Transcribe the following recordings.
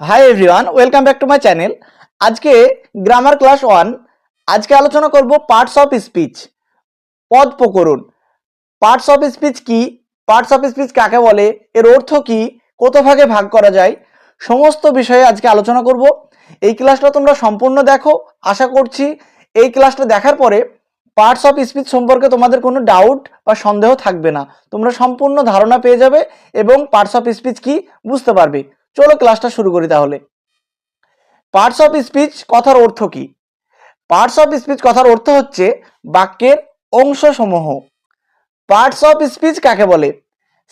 Hi everyone, welcome back to my channel. আজকে grammar class 1। আজকে আলোচনা করব পার্টস অফ স্পিচ, পদ প্রকরণ। পার্টস অফ স্পিচ কি, পার্টস অফ স্পিচ কাকে বলে, এর অর্থ কি, কত ভাগে ভাগ করা যায়, সমস্ত বিষয়ে আজকে আলোচনা করব। এই ক্লাসটা তোমরা সম্পূর্ণ দেখো। আশা করছি এই ক্লাসটা দেখার পরে পার্টস অফ স্পিচ সম্পর্কে তোমাদের কোনো ডাউট বা সন্দেহ থাকবে না। তোমরা সম্পূর্ণ ধারণা পেয়ে যাবে এবং পার্টস অফ স্পিচ কি বুঝতে পারবে। চলো ক্লাসটা শুরু করি তাহলে। পার্টস অফ স্পিচ কথার অর্থ কি? পার্টস অফ স্পিচ কথার অর্থ হচ্ছে বাক্যের অংশসমূহ। পার্টস অফ স্পিচ কাকে বলে?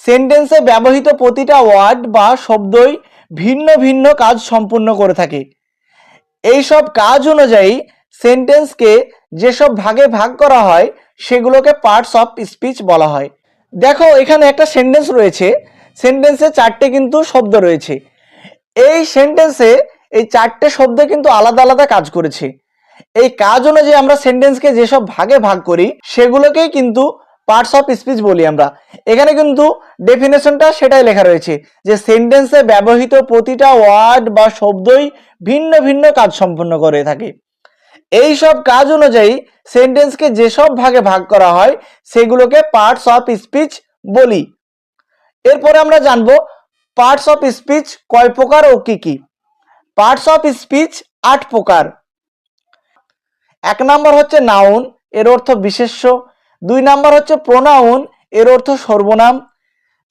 সেন্টেন্সে ব্যবহৃত প্রতিটা ওয়ার্ড বা শব্দই ভিন্ন ভিন্ন কাজ সম্পূর্ণ করে থাকে। এই সব কাজ অনুযায়ী সেন্টেন্সকে যেসব ভাগে ভাগ করা হয় সেগুলোকে পার্টস অফ স্পিচ বলা হয়। দেখো, এখানে একটা সেন্টেন্স রয়েছে, সেন্টেন্সে চারটে কিন্তু শব্দ রয়েছে। এই সেন্টেন্সে এই চারটে শব্দ কিন্তু আলাদা আলাদা কাজ করেছে। এই কাজ অনুযায়ী আমরা সেন্টেন্সকে যেসব ভাগে ভাগ করি সেগুলোকেই কিন্তু পার্টস অফ স্পিচ বলি আমরা। এখানে কিন্তু ডেফিনেশনটা সেটাই লেখা রয়েছে যে সেন্টেন্সে ব্যবহৃত প্রতিটা ওয়ার্ড বা শব্দই ভিন্ন ভিন্ন কাজ সম্পন্ন করে থাকে। এই সব কাজ অনুযায়ী সেন্টেন্সকে যেসব ভাগে ভাগ করা হয় সেগুলোকে পার্টস অফ স্পিচ বলি। এরপরে আমরা জানবো পার্টস অফ স্পিচ কয় প্রকার ও কি কি। পার্টস অফ স্পিচ 8 প্রকার। 1 নাম্বার হচ্ছে নাউন, এর অর্থ বিশেষ্য। 2 নাম্বার হচ্ছে প্রোনাউন, এর অর্থ সর্বনাম।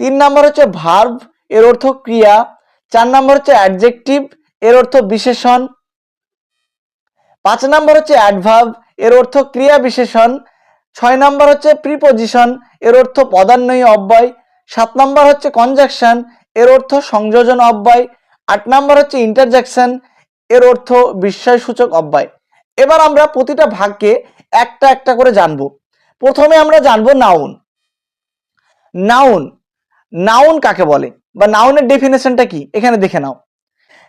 3 নাম্বার হচ্ছে ভার্ব, এর অর্থ ক্রিয়া। 4 নাম্বার হচ্ছে অ্যাডজেক্টিভ, এর অর্থ বিশেষণ। 5 নাম্বার হচ্ছে অ্যাডভার্ব, এর অর্থ ক্রিয়া বিশেষণ। 6 নাম্বার হচ্ছে প্রিপজিশন, এর অর্থ পদান্বয়ী অব্যয়। 7 নাম্বার হচ্ছে কনজাংশন, এর অর্থ সংযোজন অব্যয়। 8 নাম্বার হচ্ছে ইন্টারজেকশন, এর অর্থ বিস্ময়সূচক অব্যয়। এবার আমরা প্রতিটা ভাগকে একটা একটা করে জানবো। প্রথমে আমরা জানবো নাউন। নাউন নাউন কাকে বলে বা নাউনের ডেফিনেশনটা কি এখানে দেখে নাও।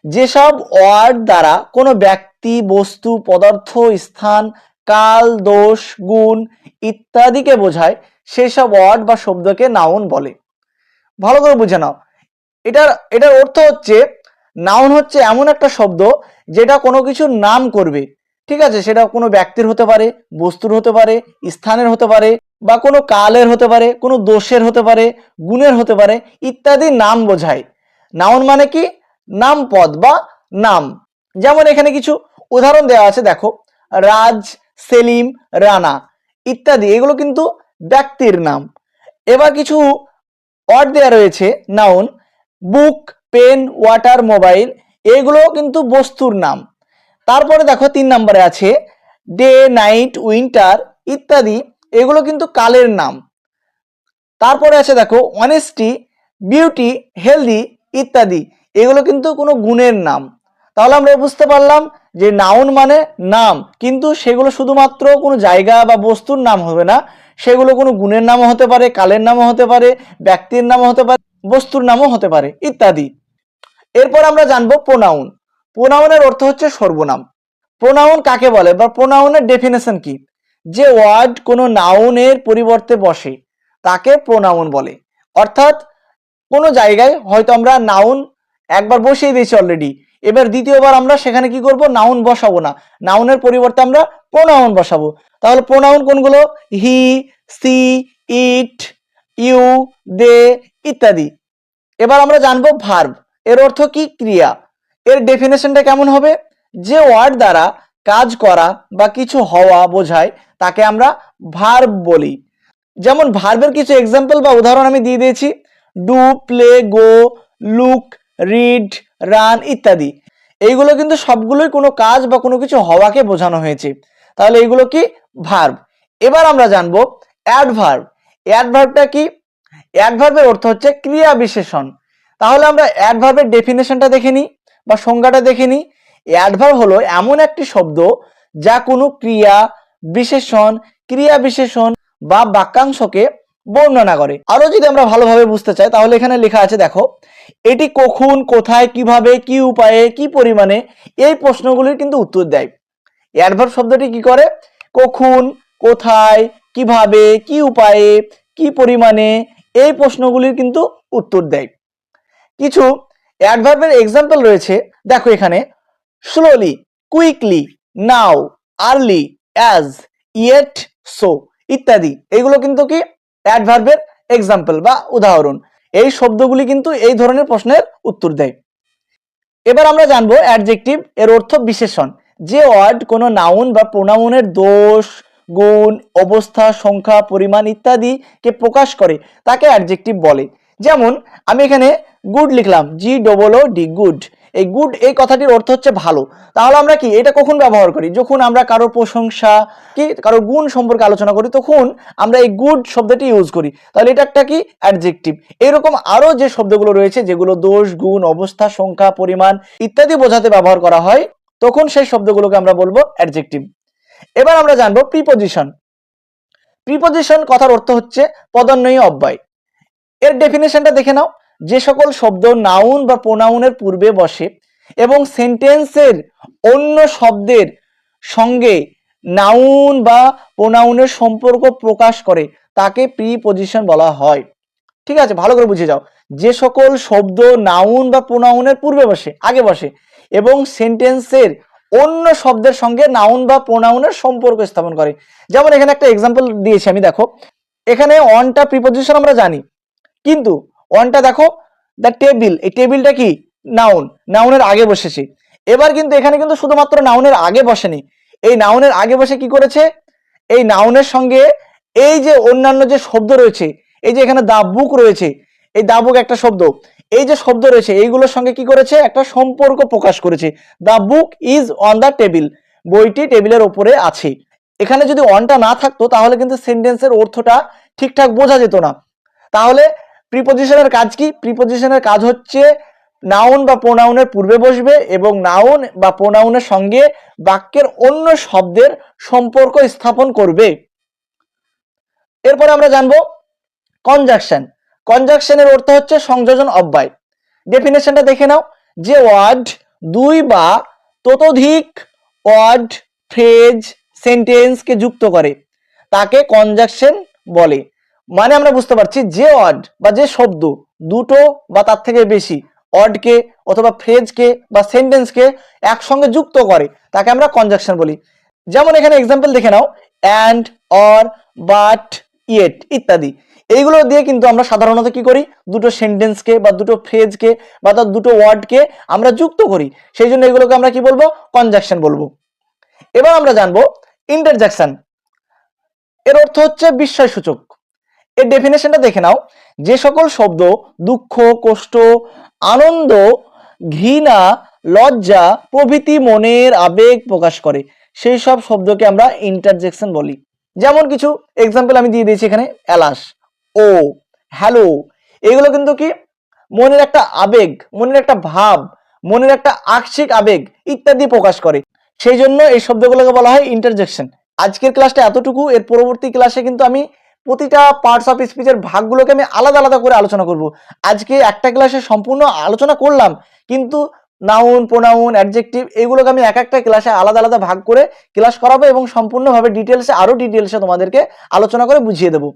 যেসব ওয়ার্ড দ্বারা কোনো ব্যক্তি, বস্তু, পদার্থ, স্থান, কাল, দোষ, গুণ ইত্যাদিকে বোঝায় সেই সব ওয়ার্ড বা শব্দকে নাউন বলে। ভালো করে বুঝে নাও। এটার অর্থ হচ্ছে নাউন হচ্ছে এমন একটা শব্দ যেটা কোনো কিছুর নাম করবে। ঠিক আছে, সেটা কোনো ব্যক্তির হতে পারে, বস্তুর হতে পারে, স্থানের হতে পারে, বা কোনো কালের হতে পারে, কোনো দোষের হতে পারে, গুণের হতে পারে ইত্যাদি নাম বোঝায়। নাউন মানে কি? নাম পদ বা নাম। যেমন এখানে কিছু উদাহরণ দেওয়া আছে, দেখো। রাজ, সেলিম, রানা ইত্যাদি এগুলো কিন্তু ব্যক্তির নাম। এবার কিছু ওয়ার্ড দেওয়া রয়েছে নাউন। বুক, পেন, ওয়াটার, মোবাইল এগুলো কিন্তু বস্তুর নাম। তারপরে দেখো 3 নম্বরে আছে ডে, নাইট, উইন্টার ইত্যাদি এগুলো কিন্তু কালের নাম। তারপরে আছে দেখো অনেস্টি, বিউটি, হেলদি ইত্যাদি এগুলো কিন্তু কোনো গুণের নাম। তাহলে আমরা বুঝতে পারলাম যে নাউন মানে নাম, কিন্তু সেগুলো শুধুমাত্র কোনো জায়গা বা বস্তুর নাম হবে না, সেগুলো কোনো গুণের নামও হতে পারে, কালের নামও হতে পারে, ব্যক্তির নামও হতে পারে, বস্তুর নামও হতে পারে ইত্যাদি। এরপর আমরা জানবো প্রোনাউন। প্রোনাউনের অর্থ হচ্ছে সর্বনাম। প্রোনাউন কাকে বলে বা প্রোনাউনের ডেফিনেশন কি? যে ওয়ার্ড কোনো নাউনের পরিবর্তে বসে তাকে প্রোনাউন বলে। অর্থাৎ কোনো জায়গায় হয়তো আমরা নাউন একবার বসিয়ে দিয়েছি অলরেডি, এবার দ্বিতীয়বার আমরা সেখানে কি করব? নাউন বসাবো না, নাউনের পরিবর্তে আমরা প্রোনাউন বসাবো। তাহলে প্রোনাউন কোনগুলো? হি, সি, ইট, ইউ, দে ইত্যাদি। এবার আমরা জানবো ভার্ব। এর অর্থ কি? ক্রিয়া। এর ডেফিনেশনটা কেমন হবে? যে ওয়ার্ড দ্বারা কাজ করা বা কিছু হওয়া বোঝায় তাকে আমরা ভার্ব বলি। যেমন ভার্বের কিছু এক্সাম্পল বা উদাহরণ আমি দিয়ে দিয়েছি। Do, play, go, look, read, run ইত্যাদি। এইগুলো কিন্তু সবগুলোই কোনো কাজ বা কোনো কিছু হওয়াকে বোঝানো হয়েছে। তাহলে এইগুলো কি? ভার্ব। এবার আমরা জানবো অ্যাডভার্ব। অ্যাডভার্বটা কি? অ্যাডভার্বের অর্থ হচ্ছে ক্রিয়া বিশেষণ। তাহলে আমরা অ্যাডভার্বের ডেফিনেশনটা দেখে নিই বা সংজ্ঞাটা দেখে নিই। অ্যাডভার্ব হলো এমন একটি শব্দ যা কোনো ক্রিয়া, বিশেষণ, ক্রিয়া বিশেষণ বা বাক্যাংশকে বর্ণনা করে। আরো যদি আমরা ভালোভাবে বুঝতে চাই তাহলে এখানে লেখা আছে, দেখো। এটি কখন, কোথায়, কিভাবে, কি উপায়ে, কি পরিমাণে এই প্রশ্নগুলির কিন্তু উত্তর দেয়। অ্যাডভার্ব শব্দটি কি করে? কখন, কোথায়, কিভাবে, কি উপায়ে, কি পরিমাণে এই প্রশ্নগুলির কিন্তু উত্তর দেয়। কিছু অ্যাডভার্বের এক্সাম্পল রয়েছে, দেখো এখানে স্লোলি, কুইকলি, নাও, আর্লি, অ্যাজ, ইয়েট, সো ইত্যাদি। এগুলো কিন্তু কি অ্যাডভার্বের এক্সাম্পল বা উদাহরণ। এই শব্দগুলি কিন্তু এই ধরনের প্রশ্নের উত্তর দেয়। এবার আমরা জানবো অ্যাডজেক্টিভ, এর অর্থ বিশেষণ। যে ওয়ার্ড কোনো নাউন বা প্রোনাউনের দোষ, গুণ, অবস্থা, সংখ্যা, পরিমাণ ইত্যাদিকে প্রকাশ করে তাকে অ্যাডজেক্টিভ বলে। যেমন আমি এখানে গুড লিখলাম, GOOD, গুড। এই গুড এই কথাটির অর্থ হচ্ছে ভালো। তাহলে আমরা কি এটা কখন ব্যবহার করি? যখন আমরা কারো প্রশংসা কি কারো গুণ সম্পর্কে আলোচনা করি, তখন আমরা এই গুড শব্দটি ইউজ করি। তাহলে এটা একটা কি অ্যাডজেক্টিভ। এরকম আরো যে শব্দগুলো রয়েছে যেগুলো দোষ, গুণ, অবস্থা, সংখ্যা, পরিমাণ ইত্যাদি বোঝাতে ব্যবহার করা হয়, তখন সেই শব্দগুলোকে আমরা বলবো অ্যাডজেক্টিভ। এবার আমরা জানবো প্রিপজিশন। প্রিপজিশন কথার অর্থ হচ্ছে পদান্বয়ী অব্যয়। এর ডেফিনেশনটা দেখে নাও। যে সকল শব্দ নাউন বা প্রোনাউনের পূর্বে বসে এবং সেন্টেন্সের অন্য শব্দের সঙ্গে নাউন বা প্রোনাউনের সম্পর্ক প্রকাশ করে তাকে প্রিপজিশন বলা হয়। ঠিক আছে, ভালো করে বুঝে যাও। যে সকল শব্দ নাউন বা প্রোনাউনের পূর্বে বসে, আগে বসে, এবং সেন্টেন্সের অন্য শব্দের সঙ্গে নাউন বা প্রোনাউনের সম্পর্ক স্থাপন করে। যেমন এখানে একটা এক্সাম্পল দিয়েছি আমি, দেখো এখানে অনটা প্রিপজিশন আমরা জানি, কিন্তু অনটা দেখো দ্য টেবিল, এই টেবিলটা কি নাউন, নাউনের আগে বসেছে। এবার কিন্তু এখানে কিন্তু শুধুমাত্র নাউনের আগে বসেনি, এই নাউনের আগে বসে কি করেছে, এই নাউনের সঙ্গে এই যে অন্যান্য যে শব্দ রয়েছে, এই যে এখানে দা বুক রয়েছে, এই দা বুক একটা শব্দ, এই যে শব্দ রয়েছে এইগুলোর সঙ্গে কি করেছে, একটা সম্পর্ক প্রকাশ করেছে। The book is on the table, বইটি টেবিলের উপরে আছে। এখানে যদি অনটা না থাকতো তাহলে কিন্তু সেন্টেন্সের অর্থটা ঠিকঠাক বোঝা যেত না। তাহলে প্রিপজিশনের কাজ কি? প্রিপজিশনের কাজ হচ্ছে নাউন বা প্রোনাউনের পূর্বে বসবে এবং নাউন বা প্রোনাউনের সঙ্গে বাক্যের অন্য শব্দের সম্পর্ক স্থাপন করবে। এরপর আমরা জানবো কনজাকশন। কনজাকশনের অর্থ হচ্ছে সংযোজন অব্যয়। ডেফিনেশনটা দেখে নাও। যে ওয়ার্ড দুই বা ততোধিক ওয়ার্ড, ফ্রেজ, সেন্টেন্সকে যুক্ত করে তাকে কনজাকশন বলে। মানে আমরা বুঝতে পারছি যে ওয়ার্ড বা যে শব্দ দুটো বা তার থেকে বেশি ওয়ার্ডকে অথবা ফ্রেজকে বা সেন্টেন্সকে একসঙ্গে যুক্ত করে তাকে আমরা কনজাকশন বলি। যেমন এখানে এক্সাম্পল দেখে নাও, অ্যান্ড, অর, বাট, ইয়েট ইত্যাদি। এইগুলো দিয়ে কিন্তু আমরা সাধারণত কি করি, দুটো সেন্টেন্সকে বা দুটো ফ্রেজকে বা তার দুটো ওয়ার্ডকে আমরা যুক্ত করি, সেই জন্য এগুলোকে আমরা কি বলবো, কনজাকশন বলবো। এবার আমরা জানবো ইন্টারজেকশন। এর অর্থ হচ্ছে বিস্ময়সূচক। এর ডেফিনেশনটা দেখে নাও। যে সকল শব্দ দুঃখ, কষ্ট, আনন্দ, ঘৃণা, লজ্জা প্রভৃতি মনের আবেগ প্রকাশ করে সেই সব শব্দকে আমরা ইন্টারজেকশন বলি। যেমন কিছু এক্সাম্পল আমি দিয়ে দিয়েছি এখানে, এলাস, ও, হ্যালো, এগুলো কিন্তু কি মনের একটা আবেগ, মনের একটা ভাব, মনের একটা আংশিক আবেগ ইত্যাদি প্রকাশ করে, সেই জন্য এই শব্দগুলোকে বলা হয় ইন্টারজেকশন। আজকের ক্লাসটা এতটুকু। এর পরবর্তী ক্লাসে কিন্তু আমি প্রতিটা পার্টস অফ স্পিচের ভাগগুলোকে আমি আলাদা আলাদা করে আলোচনা করব। আজকে একটা ক্লাসে সম্পূর্ণ আলোচনা করলাম, কিন্তু নাউন, প্রোনাউন, অ্যাডজেক্টিভ এগুলোকে আমি এক একটা ক্লাসে আলাদা আলাদা ভাগ করে ক্লাস করাবো এবং সম্পূর্ণভাবে ডিটেলসে, আরো ডিটেলসে তোমাদেরকে আলোচনা করে বুঝিয়ে দেবো।